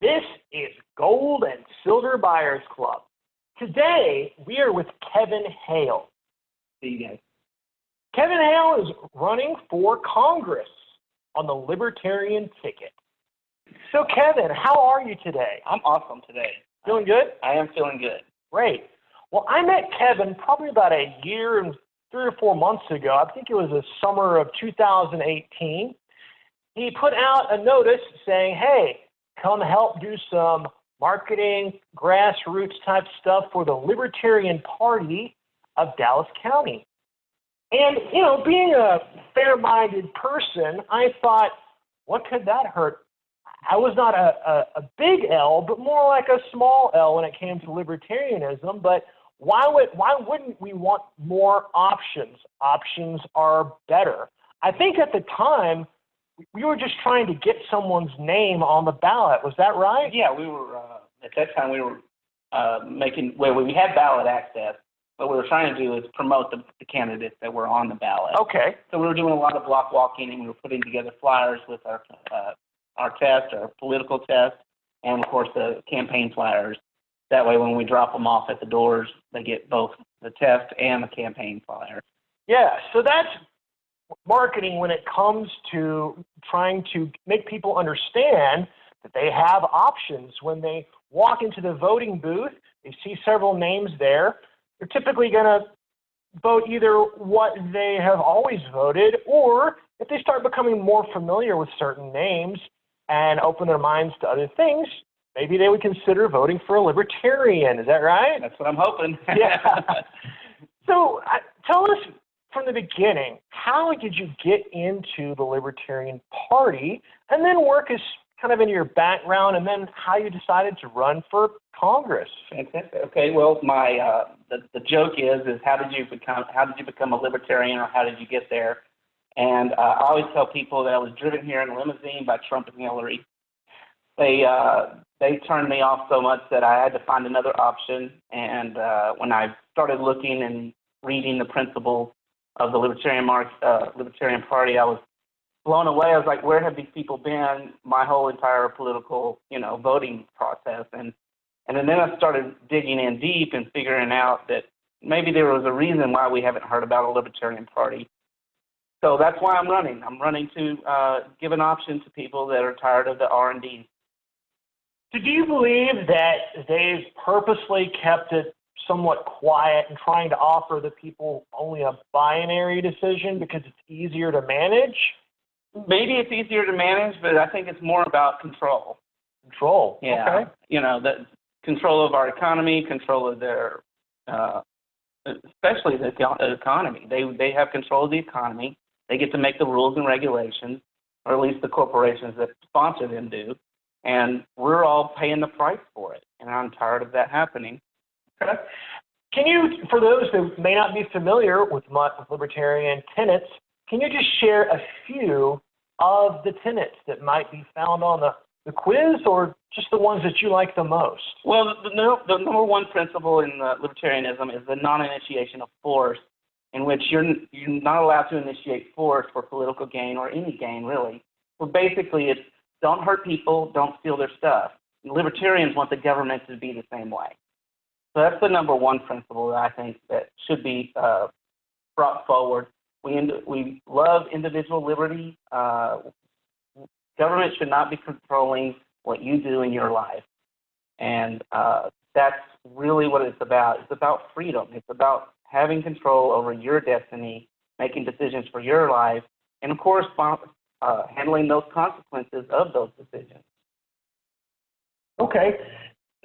This is Gold and Silver Buyers Club. Today, we are with Kevin Hale. See you guys. Kevin Hale is running for Congress on the Libertarian ticket. So, Kevin, how are you today? I'm awesome today. Feeling good? I am feeling good. Great. Well, I met Kevin probably about a year and 3 or 4 months ago. I think it was the summer of 2018. He put out a notice saying, hey, come help do some marketing, grassroots type stuff for the Libertarian Party of Dallas County. And, you know, being a fair-minded person, I thought, what could that hurt? I was not a big L, but more like a small L when it came to libertarianism. But why wouldn't we want more options? Options are better. I think at the time, we were just trying to get someone's name on the ballot. Was that right? Yeah, we were, at that time, we were we had ballot access. What we were trying to do is promote the candidates that were on the ballot. Okay. So we were doing a lot of block walking, and we were putting together flyers with our test, our political test, and, of course, the campaign flyers. That way, when we drop them off at the doors, they get both the test and the campaign flyer. Yeah, so that's marketing when it comes to trying to make people understand that they have options. When they walk into the voting booth, they see several names there. They're typically going to vote either what they have always voted, or if they start becoming more familiar with certain names and open their minds to other things, maybe they would consider voting for a libertarian. Is that right? That's what I'm hoping. Yeah. So tell us from the beginning, how did you get into the Libertarian Party, and then work as kind of into your background, and then how you decided to run for Congress? Fantastic. Okay. Well, my the joke is how did you become a libertarian, or how did you get there? And I always tell people that I was driven here in a limousine by Trump and Hillary. They turned me off so much that I had to find another option. And when I started looking and reading the principles of the Libertarian Party, I was blown away. I was like, where have these people been my whole entire political, voting process? And then I started digging in deep and figuring out that maybe there was a reason why we haven't heard about a Libertarian Party. So that's why I'm running. I'm running to give an option to people that are tired of the R&D. So do you believe that they've purposely kept it somewhat quiet and trying to offer the people only a binary decision because it's easier to manage? Maybe it's easier to manage, but I think it's more about control. Control. Yeah. Okay. The control of our economy, control of their, especially the economy. They have control of the economy. They get to make the rules and regulations, or at least the corporations that sponsor them do. And we're all paying the price for it. And I'm tired of that happening. Okay. Can you, for those that may not be familiar with libertarian tenets, can you just share a few of the tenets that might be found on the quiz, or just the ones that you like the most? Well, the number one principle in libertarianism is the non-initiation of force, in which you're not allowed to initiate force for political gain or any gain, really. So basically, it's don't hurt people, don't steal their stuff. And libertarians want the government to be the same way. So that's the number one principle that I think that should be brought forward. We love individual liberty. Government should not be controlling what you do in your life. And that's really what it's about. It's about freedom. It's about having control over your destiny, making decisions for your life, and, of course, handling those consequences of those decisions. Okay.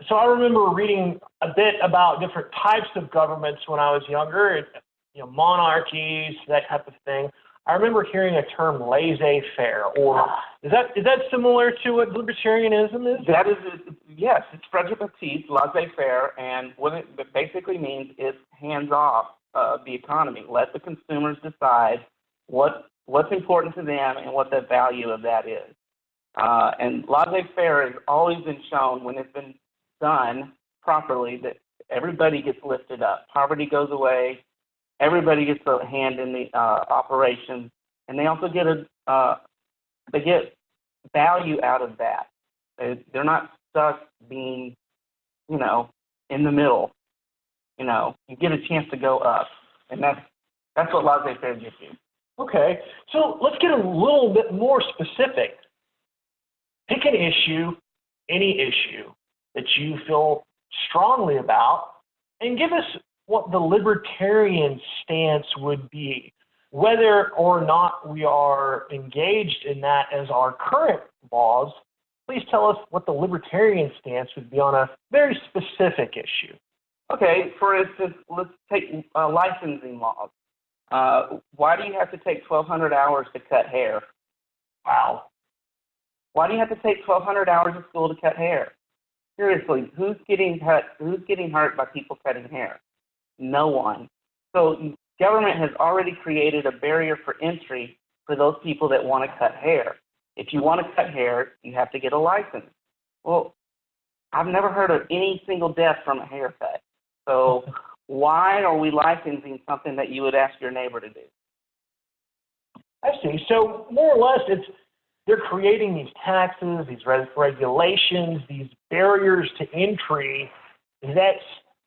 So I remember reading a bit about different types of governments when I was younger, monarchies, that type of thing. I remember hearing a term laissez-faire, or is that similar to what libertarianism is? That is, yes, it's Frederick Baptiste, laissez-faire, and what it basically means is hands off the economy. Let the consumers decide what's important to them and what the value of that is. And laissez-faire has always been shown, when it's been done properly, that everybody gets lifted up. Poverty goes away. Everybody gets a hand in the operation, and they also get they get value out of that. They're not stuck being, in the middle. You get a chance to go up, and that's what laissez-faire gives you. Okay, so let's get a little bit more specific. Pick an issue, any issue that you feel strongly about, and give us what the libertarian stance would be, whether or not we are engaged in that as our current laws. Please tell us what the libertarian stance would be on a very specific issue. Okay, for instance, let's take licensing laws. Why do you have to take 1,200 hours to cut hair? Wow. Why do you have to take 1,200 hours of school to cut hair? Seriously, who's getting hurt by people cutting hair? No one. So government has already created a barrier for entry for those people that want to cut hair. If you want to cut hair, you have to get a license. Well, I've never heard of any single death from a haircut. So why are we licensing something that you would ask your neighbor to do? I see. So more or less, they're creating these taxes, these regulations, these barriers to entry that's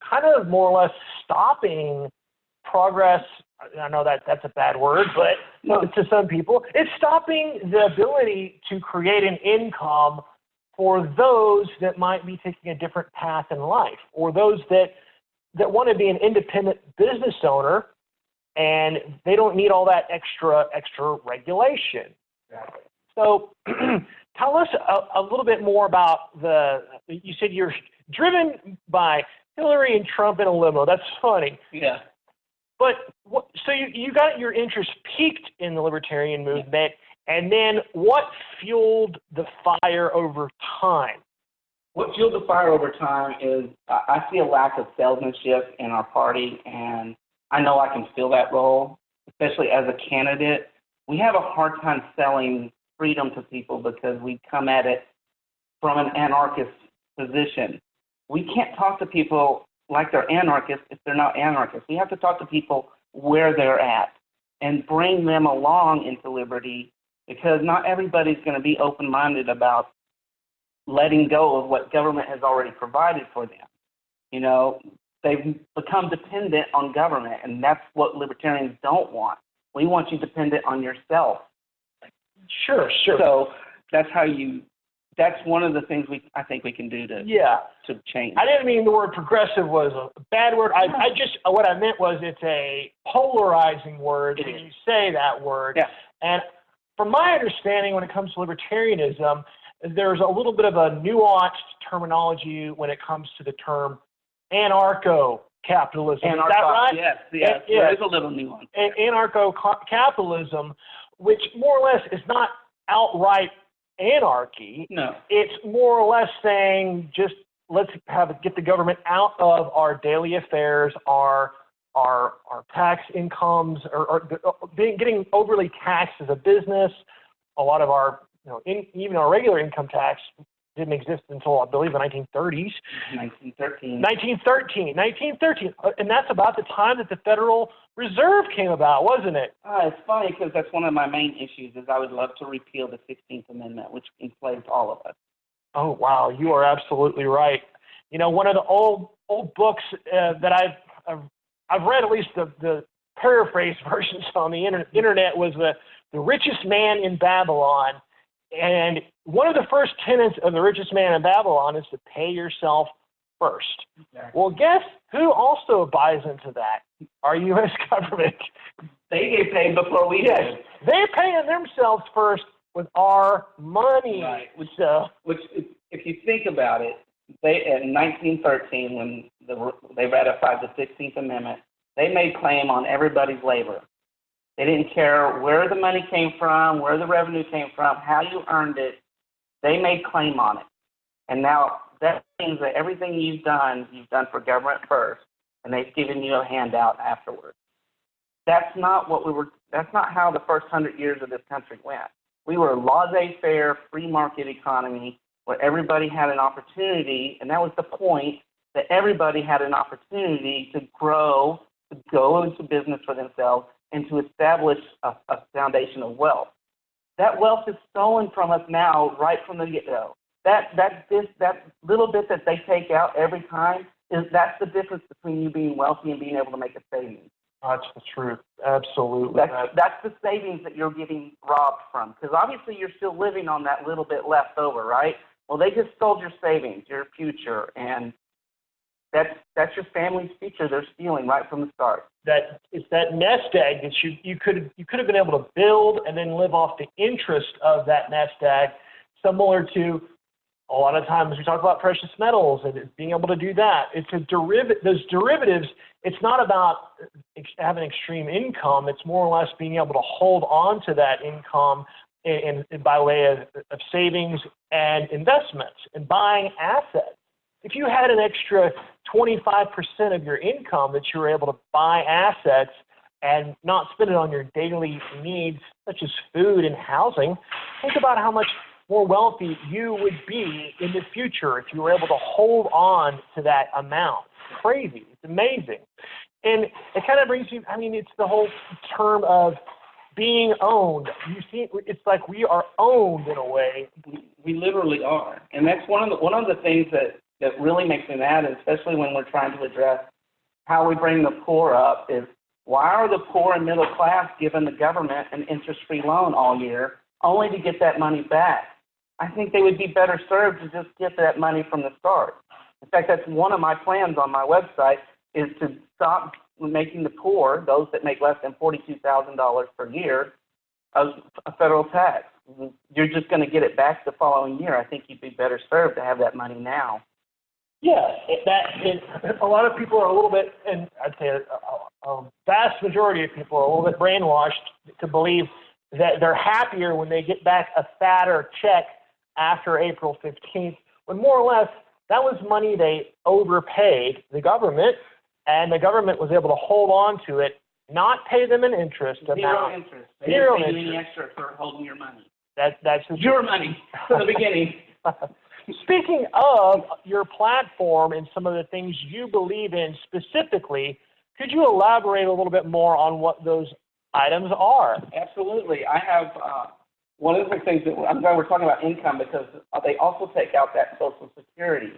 kind of more or less stopping progress. I know that's a bad word, but to some people, it's stopping the ability to create an income for those that might be taking a different path in life, or those that want to be an independent business owner, and they don't need all that extra regulation. Exactly. So tell us a little bit more about you said you're driven by Hillary and Trump in a limo. That's funny. Yeah. But so you got your interest peaked in the libertarian movement, and then what fueled the fire over time? What fueled the fire over time is I see a lack of salesmanship in our party, and I know I can fill that role, especially as a candidate. We have a hard time selling freedom to people because we come at it from an anarchist position. We can't talk to people like they're anarchists if they're not anarchists. We have to talk to people where they're at and bring them along into liberty, because not everybody's going to be open-minded about letting go of what government has already provided for them. They've become dependent on government, and that's what libertarians don't want. We want you dependent on yourself. Sure. So that's one of the things I think we can do to change. I didn't mean the word progressive was a bad word. What I meant was it's a polarizing word when you say that word. Yeah. And from my understanding, when it comes to libertarianism, there's a little bit of a nuanced terminology when it comes to the term anarcho-capitalism. Is that right? Yes. There is a little nuance. Anarcho-capitalism, which more or less is not outright anarchy. No. It's more or less saying just let's get the government out of our daily affairs, our tax incomes, or getting overly taxed as a business. A lot of our, even our regular income tax didn't exist until, I believe, the 1930s. 1913. And that's about the time that the Federal Reserve came about, wasn't it? It's funny because that's one of my main issues is I would love to repeal the 16th Amendment, which enslaved all of us. Oh, wow. You are absolutely right. One of the old books that I've read, at least the paraphrase versions on the internet, was The Richest Man in Babylon. And one of the first tenets of The Richest Man in Babylon is to pay yourself first. Exactly. Well, guess who also buys into that? Our U.S. government. They get paid before we did. They're paying themselves first with our money. Right. Which, if you think about it, in 1913, when they ratified the 16th Amendment, they made claim on everybody's labor. They didn't care where the money came from, where the revenue came from, how you earned it. They made claim on it. And now that means that everything you've done for government first, and they've given you a handout afterwards. That's not how the first 100 years of this country went. We were a laissez-faire, free market economy where everybody had an opportunity, and that was the point, that everybody had an opportunity to grow, to go into business for themselves, and to establish a foundation of wealth. That wealth is stolen from us now right from the get-go. that little bit that they take out every time, that's the difference between you being wealthy and being able to make a savings. That's the truth. Absolutely. That's the savings that you're getting robbed from, because obviously you're still living on that little bit left over, right? Well, they just stole your savings, your future, and that's your family's future they're stealing right from the start. It's that nest egg that you could have been able to build and then live off the interest of that nest egg, similar to a lot of times we talk about precious metals and being able to do that. It's a those derivatives, it's not about having extreme income. It's more or less being able to hold on to that income in by way of savings and investments and buying assets. If you had an extra 25% of your income that you were able to buy assets and not spend it on your daily needs, such as food and housing, think about how much more wealthy you would be in the future if you were able to hold on to that amount. It's crazy. It's amazing. And it kind of brings you, I mean, it's the whole term of being owned. You see, it's like we are owned in a way. We literally are. And that's one of the things that really makes me mad, especially when we're trying to address how we bring the poor up, is why are the poor and middle class giving the government an interest-free loan all year only to get that money back? I think they would be better served to just get that money from the start. In fact, that's one of my plans on my website, is to stop making the poor, those that make less than $42,000 per year, a federal tax. You're just going to get it back the following year. I think you'd be better served to have that money now. Yeah, a lot of people are a little bit, and I'd say a vast majority of people are a little bit brainwashed to believe that they're happier when they get back a fatter check after April 15th, when more or less that was money they overpaid the government, and the government was able to hold on to it, not pay them an interest amount. Zero interest. They Zero didn't pay you interest. any extra for holding your money. That's your money from the beginning. Speaking of your platform and some of the things you believe in specifically, could you elaborate a little bit more on what those items are? Absolutely. I have one of the things that I'm glad we're talking about income, because they also take out that Social Security.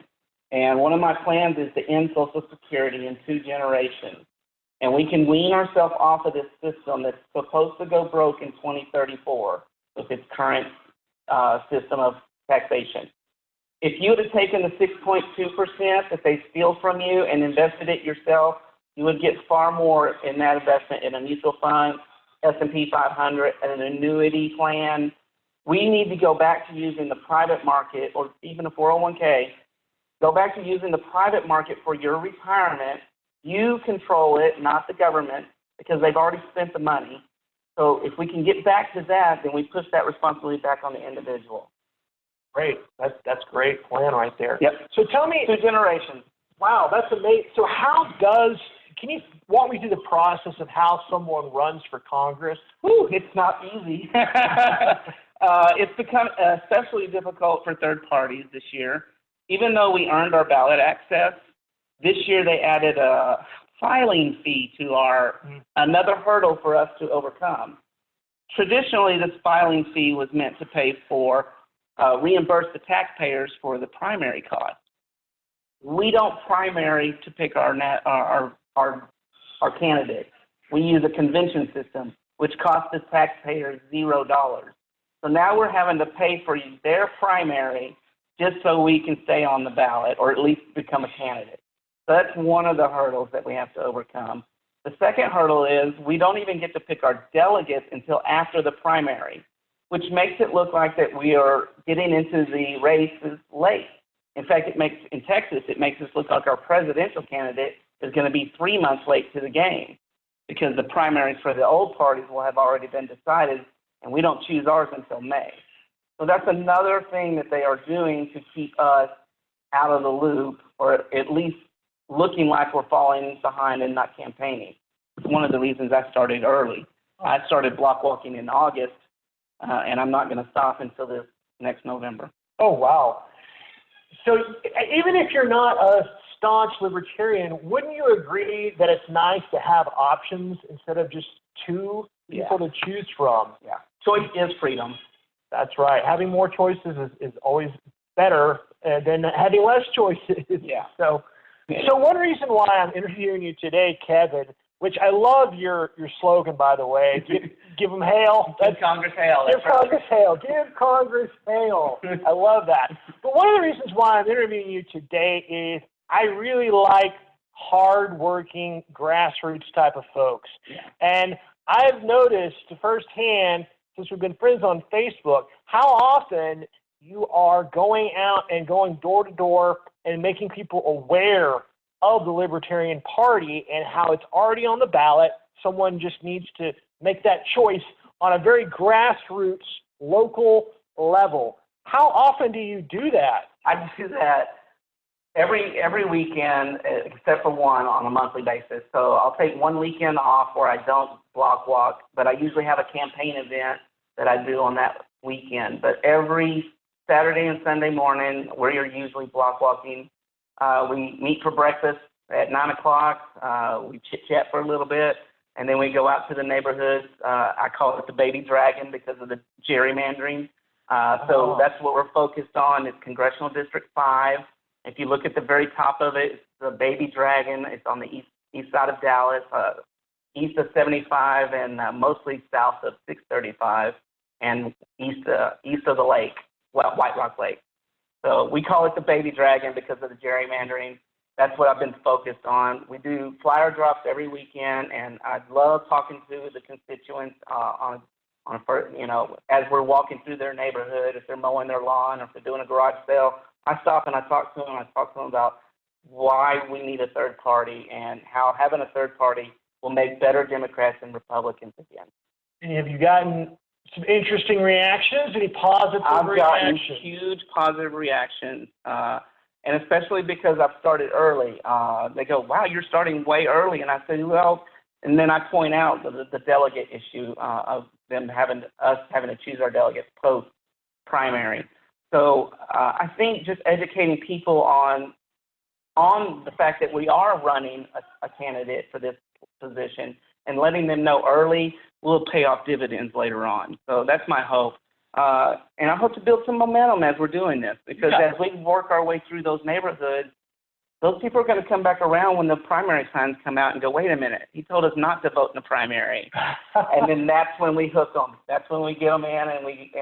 And one of my plans is to end Social Security in 2 generations. And we can wean ourselves off of this system that's supposed to go broke in 2034 with its current system of taxation. If you would have taken the 6.2% that they steal from you and invested it yourself, you would get far more in that investment in a mutual fund, S&P 500, and an annuity plan. We need to go back to using the private market, or even a 401k. Go back to using the private market for your retirement. You control it, not the government, because they've already spent the money. So if we can get back to that, then we push that responsibility back on the individual. Great. That's a great plan right there. Yep. So tell me. 2 generations. Wow, that's amazing. So can you walk me through the process of how someone runs for Congress? Whew, it's not easy. It's become especially difficult for third parties this year. Even though we earned our ballot access, this year they added a filing fee to another hurdle for us to overcome. Traditionally, this filing fee was meant to pay for, reimburse the taxpayers for the primary cost. We don't primary to pick our candidate. We use a convention system, which costs the taxpayers $0. So now we're having to pay for their primary just so we can stay on the ballot, or at least become a candidate. So that's one of the hurdles that we have to overcome. The second hurdle is we don't even get to pick our delegates until after the primary, which makes it look like that we are getting into the races late. In fact, in Texas, it makes us look like our presidential candidate is going to be 3 months late to the game, because the primaries for the old parties will have already been decided, and we don't choose ours until May. So that's another thing that they are doing to keep us out of the loop, or at least looking like we're falling behind and not campaigning. It's one of the reasons I started early. I started block walking in August, and I'm not going to stop until this next November. Oh, wow. So even if you're not a staunch libertarian, wouldn't you agree that it's nice to have options instead of just 2 people to choose from? Yeah. Choice is freedom. That's right. Having more choices is always better than having less choices. Yeah. So one reason why I'm interviewing you today, Kevin, which I love your slogan, by the way, give them Hale. Give Congress Hale. Give Congress Hale. Give Congress Hale. I love that. But one of the reasons why I'm interviewing you today is I really like hard-working, grassroots type of folks. Yeah. And I've noticed firsthand, since we've been friends on Facebook, how often you are going out and going door to door and making people aware of the Libertarian Party and how it's already on the ballot. Someone just needs to make that choice on a very grassroots, local level. How often do you do that? I do that every weekend, except for one on a monthly basis. So I'll take one weekend off where I don't block walk, but I usually have a campaign event that I do on that weekend. But every Saturday and Sunday morning, we're usually block walking. We meet for breakfast at 9 o'clock. We chit-chat for a little bit, and then we go out to the neighborhoods. I call it the baby dragon because of the gerrymandering. So that's what we're focused on is Congressional District 5. If you look at the very top of it, it's the baby dragon. It's on the east side of Dallas, east of 75 and mostly south of 635 and east of the lake, White Rock Lake. So we call it the baby dragon because of the gerrymandering. That's what I've been focused on. We do flyer drops every weekend, and I love talking to the constituents as we're walking through their neighborhood, if they're mowing their lawn or if they're doing a garage sale. I stop and I talk to them. I talk to them about why we need a third party and how having a third party will make better Democrats and Republicans again. And have you gotten some interesting reactions? Any positive reactions? I've gotten huge positive reactions, and especially because I've started early. They go, wow, you're starting way early. And I say, well, and then I point out the delegate issue of them having to choose our delegates post-primary. So I think just educating people on the fact that we are running a candidate for this position and letting them know early will pay off dividends later on. So that's my hope. And I hope to build some momentum as we're doing this, because as we work our way through those neighborhoods, those people are going to come back around when the primary signs come out and go, wait a minute, he told us not to vote in the primary. And then that's when we hook them. That's when we get them in and we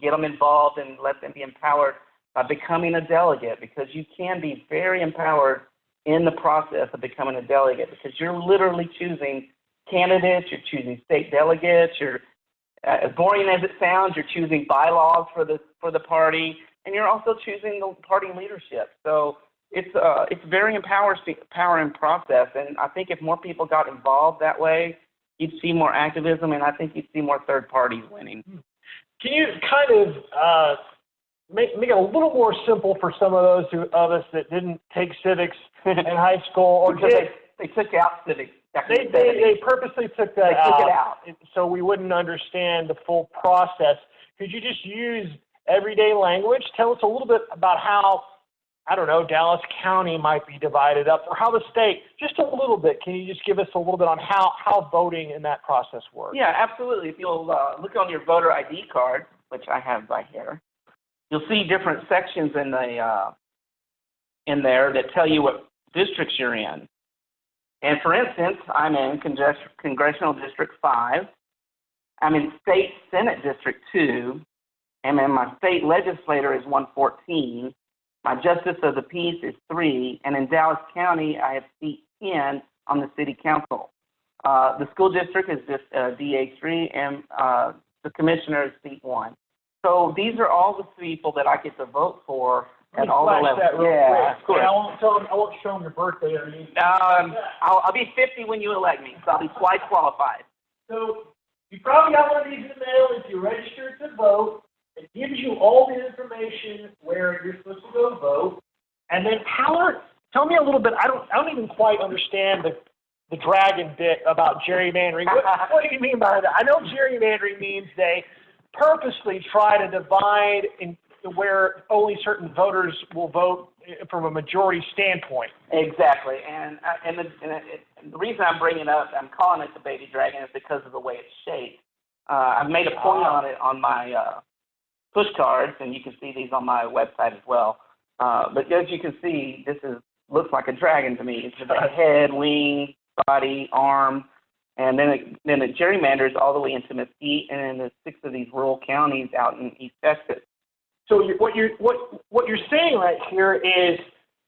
get them involved and let them be empowered by becoming a delegate, because you can be very empowered in the process of becoming a delegate, because you're literally choosing candidates, you're choosing state delegates, you're as boring as it sounds, you're choosing bylaws for the party, and you're also choosing the party leadership. So it's very empowering process, and I think if more people got involved that way, you'd see more activism, and I think you'd see more third parties winning. Can you kind of make it a little more simple for some of those of us that didn't take civics in high school, or they took out civics? They purposely took that out. They took it out so we wouldn't understand the full process. Could you just use everyday language? Tell us a little bit about how, I don't know, Dallas County might be divided up, or how the state, just a little bit. Can you just give us a little bit on how voting in that process works? Yeah, absolutely. If you'll look on your voter ID card, which I have right here, you'll see different sections in there that tell you what districts you're in. And for instance, I'm in Congressional District 5. I'm in State Senate District 2. And then my state legislator is 114. My Justice of the Peace is 3. And in Dallas County, I have seat 10 on the City Council. The school district is just DA3, and the commissioner is seat 1. So these are all the people that I get to vote for at all the levels. Yeah, of course. I won't show them your birthday or anything. I'll be 50 when you elect me, so I'll be twice qualified. So you probably got one of these in the mail if you register to vote. It gives you all the information where you're supposed to go vote. And then tell me a little bit. I don't even quite understand the dragon bit about gerrymandering. What do you mean by that? I know gerrymandering means they purposely try to divide where only certain voters will vote from a majority standpoint. Exactly, and the reason I'm bringing it up, I'm calling it the baby dragon, is because of the way it's shaped. I've made a point on it on my push cards, and you can see these on my website as well. But as you can see, looks like a dragon to me. It's just a head, wings, body, arm, and then it gerrymanders all the way into Mesquite and then the 6 of these rural counties out in East Texas. So what you're saying right here is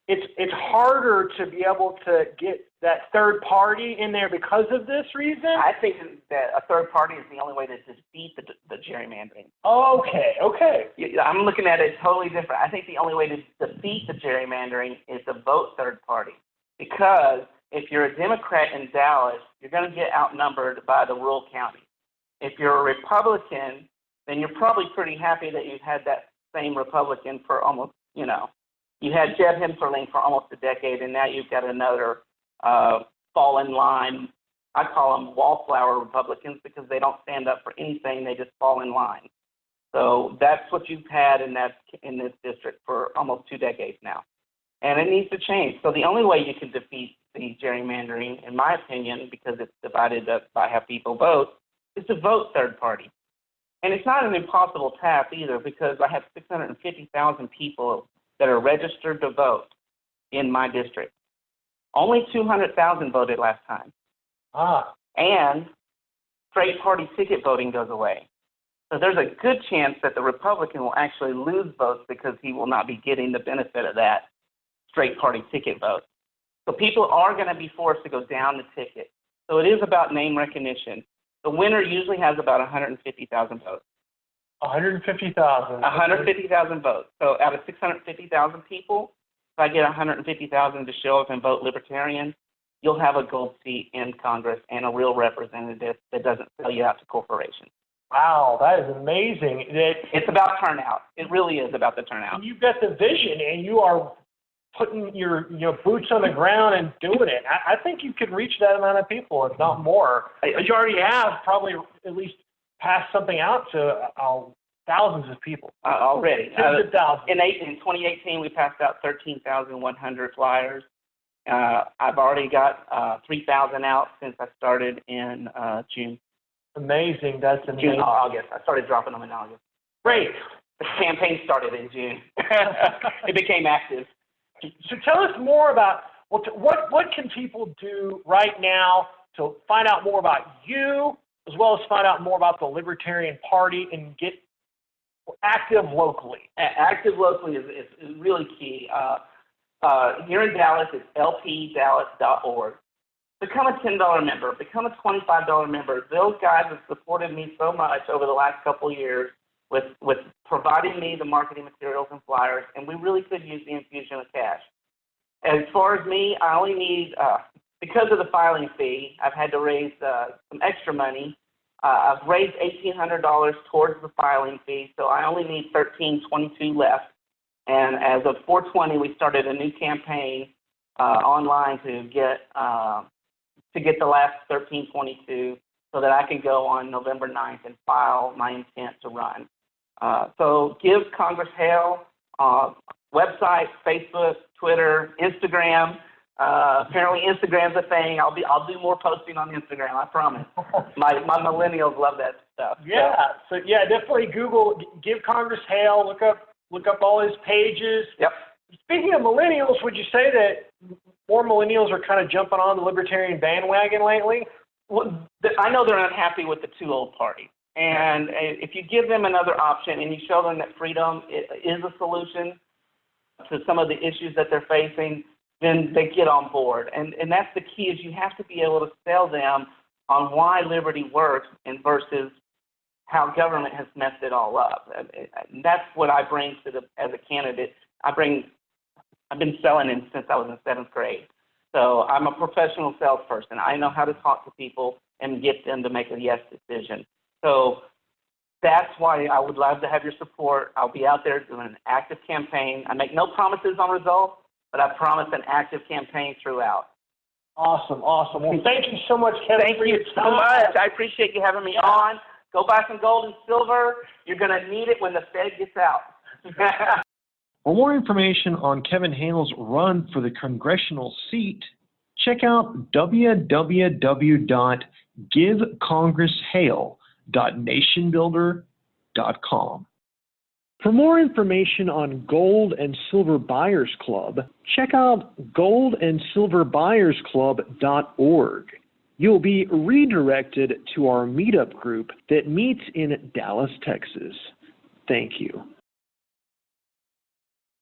it's harder to be able to get that third party in there because of this reason? I think that a third party is the only way to defeat the gerrymandering. Okay. I'm looking at it totally different. I think the only way to defeat the gerrymandering is to vote third party, because if you're a Democrat in Dallas, you're going to get outnumbered by the rural counties. If you're a Republican, then you're probably pretty happy that you've had that same Republican for almost, you had Jeb Hemsworth for almost a decade, and now you've got another fall in line. I call them wallflower Republicans because they don't stand up for anything. They just fall in line. So that's what you've had in this district for almost 2 decades now. And it needs to change. So the only way you can defeat the gerrymandering, in my opinion, because it's divided up by how people vote, is to vote third party. And it's not an impossible task either, because I have 650,000 people that are registered to vote in my district. Only 200,000 voted last time. And straight party ticket voting goes away. So there's a good chance that the Republican will actually lose votes because he will not be getting the benefit of that straight party ticket vote. So people are going to be forced to go down the ticket. So it is about name recognition. The winner usually has about 150,000 votes. 150,000. 150,000 votes. So out of 650,000 people, if I get 150,000 to show up and vote Libertarian, you'll have a gold seat in Congress and a real representative that doesn't sell you out to corporations. Wow, that is amazing. It's about turnout. It really is about the turnout. And you've got the vision, and you are putting your boots on the ground and doing it. I think you could reach that amount of people, if not more. But you already have probably at least passed something out to thousands of people. Already. Tens of thousands. In 2018, we passed out 13,100 flyers. I've already got 3,000 out since I started in June. Amazing. That's amazing. June, August. I started dropping them in August. Great. The campaign started in June. It became active. So tell us more about what can people do right now to find out more about you, as well as find out more about the Libertarian Party and get active locally. Active locally is really key. Here in Dallas, it's lpdallas.org. Become a $10 member. Become a $25 member. Those guys have supported me so much over the last couple of years with providing me the marketing materials and flyers, and we really could use the infusion of cash. As far as me, I only need, because of the filing fee, I've had to raise some extra money. I've raised $1,800 towards the filing fee, so I only need $1,322 left. And as of 4/20, we started a new campaign online to get the last $1,322 so that I can go on November 9th and file my intent to run. So give Congress Hale, website, Facebook, Twitter, Instagram. Apparently Instagram's a thing. I'll do more posting on Instagram, I promise. My millennials love that stuff. Yeah. So definitely Google, give Congress Hale, look up all his pages. Yep. Speaking of millennials, would you say that more millennials are kind of jumping on the Libertarian bandwagon lately? Well, I know they're unhappy with the two old parties. And if you give them another option and you show them that freedom is a solution to some of the issues that they're facing, then they get on board. And that's the key, is you have to be able to sell them on why liberty works and versus how government has messed it all up. And that's what I bring as a candidate. I've been selling since I was in 7th grade. So I'm a professional salesperson. I know how to talk to people and get them to make a yes decision. So that's why I would love to have your support. I'll be out there doing an active campaign. I make no promises on results, but I promise an active campaign throughout. Awesome. Well, thank you so much, Kevin. Thank you so much. I appreciate you having me on. Go buy some gold and silver. You're going to need it when the Fed gets out. For more information on Kevin Hale's run for the congressional seat, check out www.givecongress.hale.nationbuilder.com. For more information on Gold and Silver Buyers Club, check out goldandsilverbuyersclub.org. You'll be redirected to our Meetup group that meets in Dallas, Texas. Thank you.